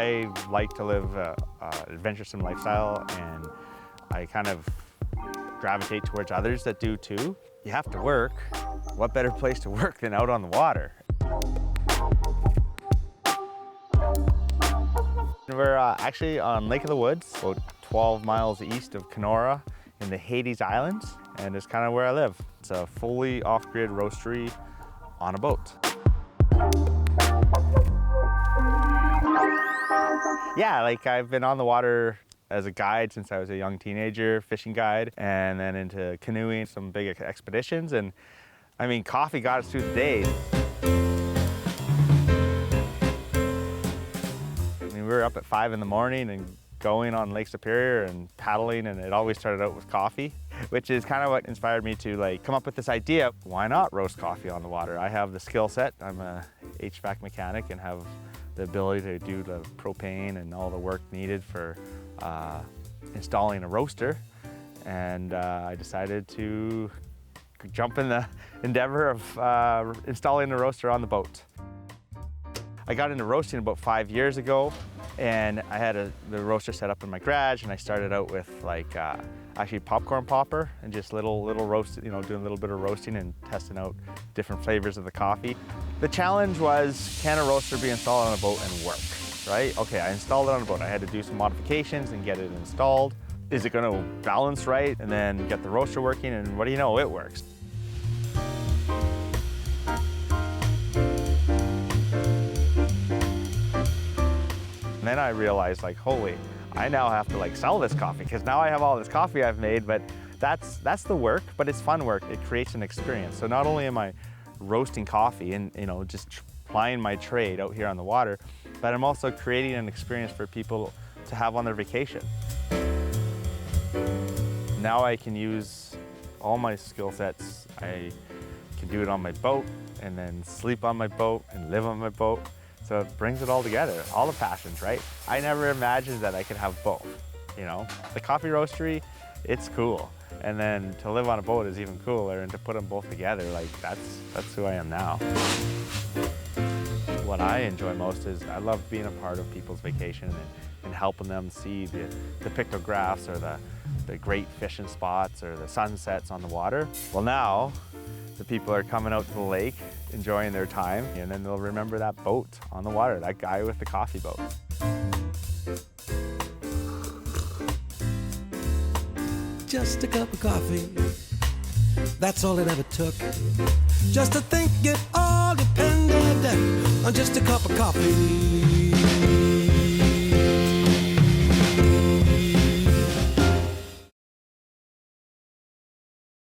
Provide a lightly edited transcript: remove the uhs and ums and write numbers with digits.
I like to live an adventuresome lifestyle, and I kind of gravitate towards others that do too. You have to work. What better place to work than out on the water? We're actually on Lake of the Woods, about 12 miles east of Kenora in the Hades Islands, and it's kind of where I live. It's a fully off-grid roastery on a boat. Yeah, like I've been on the water as a guide since I was a young teenager, fishing guide, and then into canoeing, some big expeditions. And I mean, coffee got us through the day. We were up at 5 in the morning and going on Lake Superior and paddling, and it always started out with coffee, which is kind of what inspired me to like come up with this idea. Why not roast coffee on the water? I have the skill set. I'm a HVAC mechanic and have the ability to do the propane and all the work needed for installing a roaster. And I decided to jump in the endeavor of installing a roaster on the boat. I got into roasting about 5 years ago, and I had the roaster set up in my garage, and I started out with like actually popcorn popper and just little roast, you know, doing a little bit of roasting and testing out different flavors of the coffee. The challenge was, can a roaster be installed on a boat and work, right? Okay, I installed it on a boat. I had to do some modifications and get it installed. Is it gonna balance right? And then get the roaster working, and what do you know, it works. And then I realized, like, holy, I now have to like sell this coffee, because now I have all this coffee I've made. But that's the work, but it's fun work. It creates an experience. So not only am I roasting coffee and, you know, just plying my trade out here on the water, but I'm also creating an experience for people to have on their vacation. Now I can use all my skill sets. I can do it on my boat, and then sleep on my boat and live on my boat. So it brings it all together, all the passions, right? I never imagined that I could have both, you know? The coffee roastery, it's cool. And then to live on a boat is even cooler, and to put them both together, like that's who I am now. What I enjoy most is I love being a part of people's vacation and helping them see the pictographs or the great fishing spots or the sunsets on the water. Well, now the people are coming out to the lake, enjoying their time, and then they'll remember that boat on the water, that guy with the coffee boat. Just a cup of coffee, that's all it ever took. Just to think it all depended on just a cup of coffee.